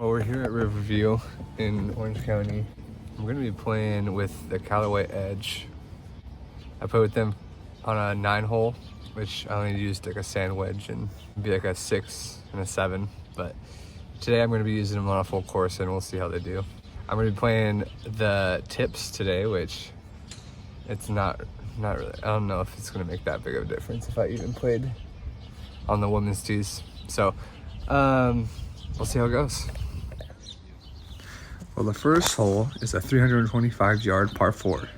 Well, we're here at Riverview in Orange County. I'm going to be playing with the Callaway Edge. I played with them on a 9-hole, which I only used like a sand wedge and be like a 6 and a 7. But today I'm going to be using them on a full course and we'll see how they do. I'm going to be playing the tips today, which it's not really. I don't know if it's going to make that big of a difference if I even played on the women's tees. So we'll see how it goes. Well, the first hole is a 325-yard par 4.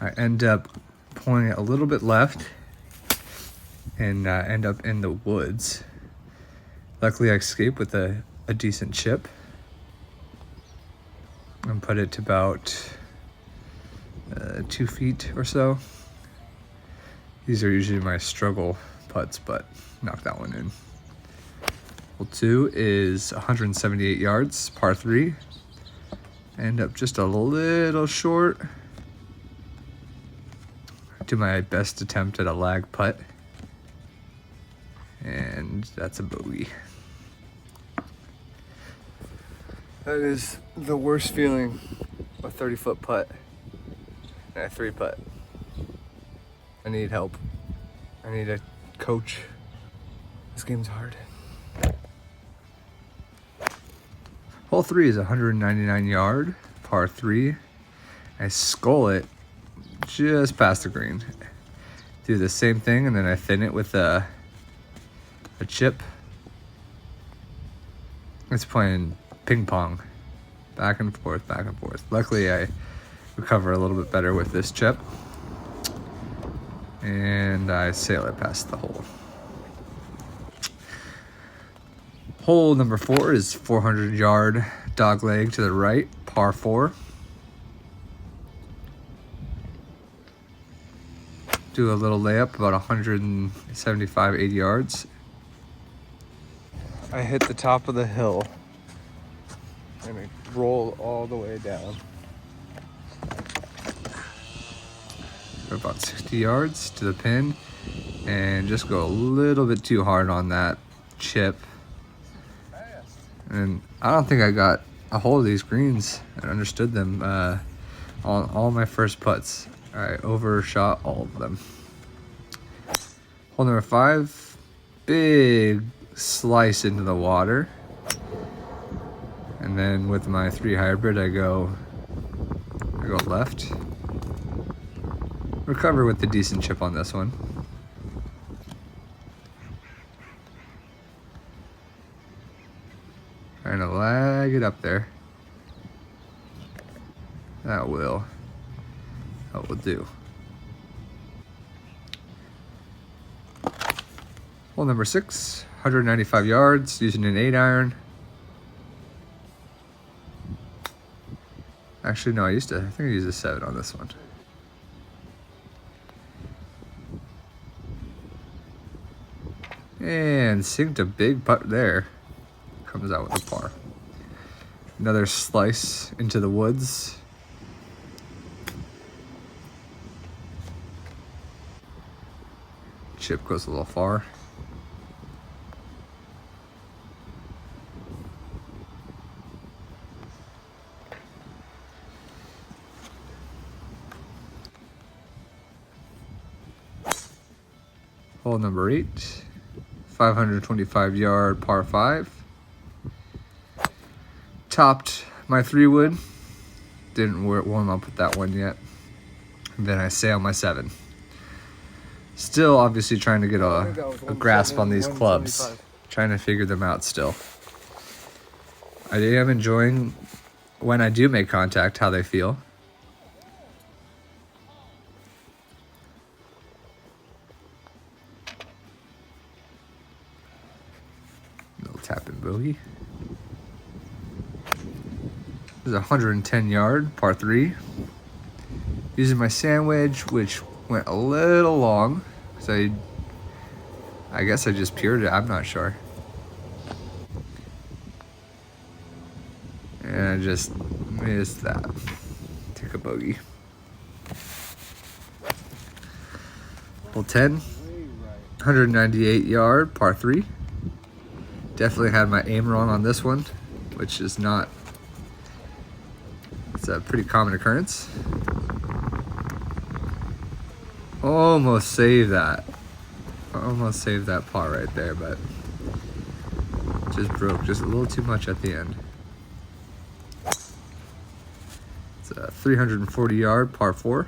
I end up pulling it a little bit left and end up in the woods. Luckily, I escaped with a decent chip and put it to about 2 feet or so. These are usually my struggle putts, but knocked that one in. Hole 2 is 178 yards, par 3. End up just a little short. Do my best attempt at a lag putt. And that's a bogey. That is the worst feeling, a 30-foot putt and a 3 putt. I need help. I need a coach. This game's hard. Hole 3 is 199 yard, par 3. I skull it just past the green. Do the same thing and then I thin it with a chip. It's playing ping pong, back and forth, back and forth. Luckily I recover a little bit better with this chip. And I sail it past the hole. Hole number 4 is 400-yard dog leg to the right, par 4. Do a little layup, about 175, 80 yards. I hit the top of the hill and I roll all the way down. About 60 yards to the pin and just go a little bit too hard on that chip. And I don't think I got a hold of these greens and understood them on all my first putts. I overshot all of them. Hole number 5, big slice into the water. And then with my 3 hybrid, I go left. Recover with the decent chip on this one. Trying to lag it up there. That will do. Hole number 6, 195 yards, using an 8-iron. Actually, no, I think I used a 7 on this one. And sinked a big putt there. Comes out with a par. Another slice into the woods. Chip goes a little far. Hole number 8, 525-yard par 5. Topped my 3-wood. Didn't warm up with that one yet. And then I sail my 7. Still obviously trying to get a grasp on these clubs. Trying to figure them out still. I am enjoying, when I do make contact, how they feel. Little tap and bogey. This is 110-yard, par 3. Using my sand wedge, which went a little long, because I guess I just pured it, I'm not sure. And I just missed that. Take a bogey. Hole 10, 198 yard, par 3. Definitely had my aim wrong on this one, which is not, it's a pretty common occurrence. Almost saved that. Almost saved that par right there, but just broke just a little too much at the end. It's a 340 yard par 4.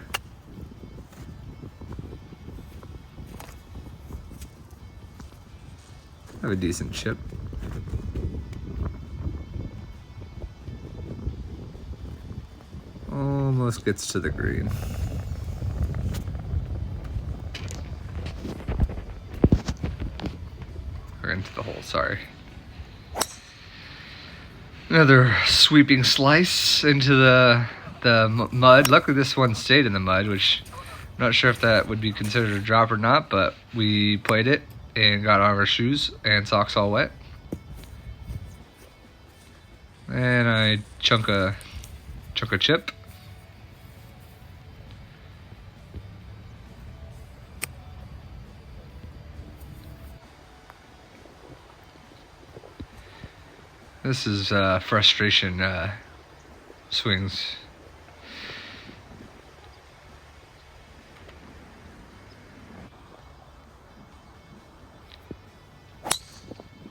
Have a decent chip. Almost gets to the green. Or into the hole, sorry. Another sweeping slice into the mud. Luckily this one stayed in the mud, which I'm not sure if that would be considered a drop or not, but we played it and got out of our shoes and socks all wet. And I chunk a chip. This is frustration swings.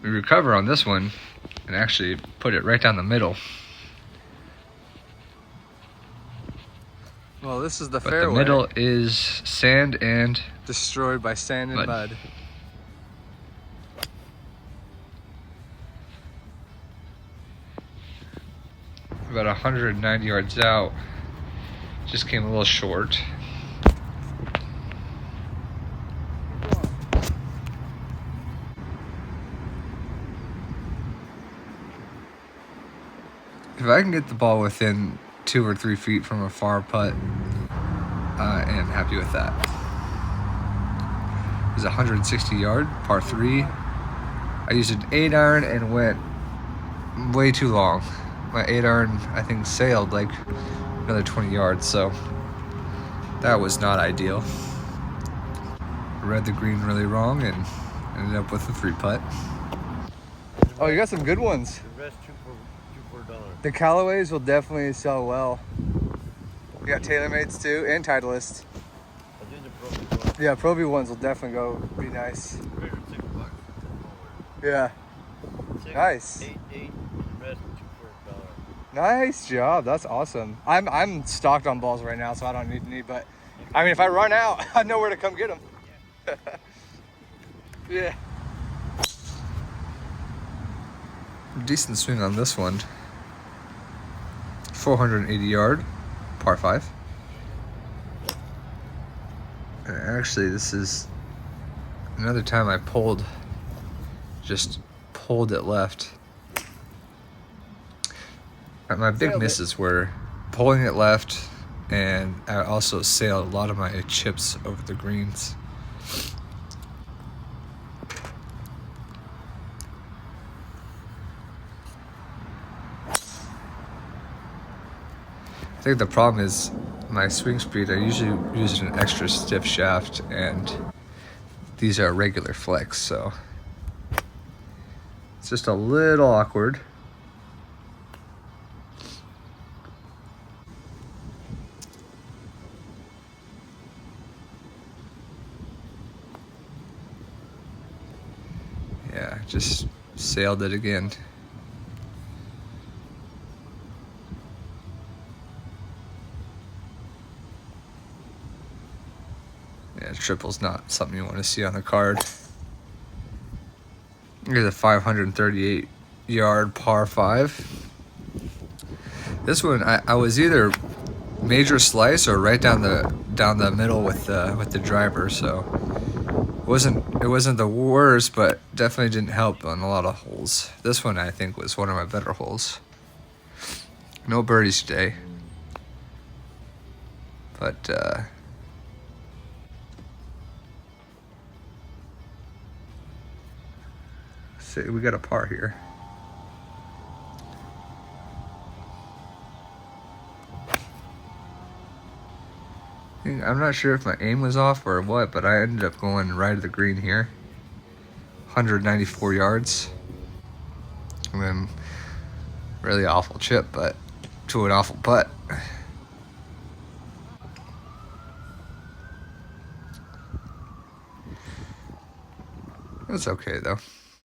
We recover on this one and actually put it right down the middle. Well, this is the fairway. The middle is sand and destroyed by sand and mud. About 190 yards out, just came a little short. If I can get the ball within 2 or 3 feet from a far putt, I am happy with that. It was a 160 yard par 3. I used an 8-iron and went way too long. My 8-iron, I think, sailed like another 20 yards, so that was not ideal. I read the green really wrong and ended up with a 3-putt. Oh, you got some good ones. The rest two for $1. The Callaways will definitely sell well. You got TaylorMades too, and Titleist. I'll do the Pro V ones. Yeah, Pro V ones will definitely go be nice. $6. Yeah. Nice. 8, and the rest two for $1. Nice job. That's awesome. I'm stocked on balls right now, so I don't need any. But I mean, if I run out, I know where to come get them. Yeah. Decent swing on this one. 480 yard, par 5. And actually, this is another time I just pulled it left. My big misses were pulling it left, and I also sailed a lot of my chips over the greens. I think the problem is my swing speed. I usually use an extra stiff shaft, and these are regular flicks, so it's just a little awkward. Yeah, just sailed it again. Yeah, triple's not something you want to see on the card. Here's a 538 yard par 5. This one I was either major slice or right down the middle with the driver, so it wasn't the worst, but definitely didn't help on a lot of holes. This one I think was one of my better holes. No birdies today, but we got a par here. I'm not sure if my aim was off or what, but I ended up going right at the green here. 194 yards. And then really awful chip, but to an awful putt. It was okay though.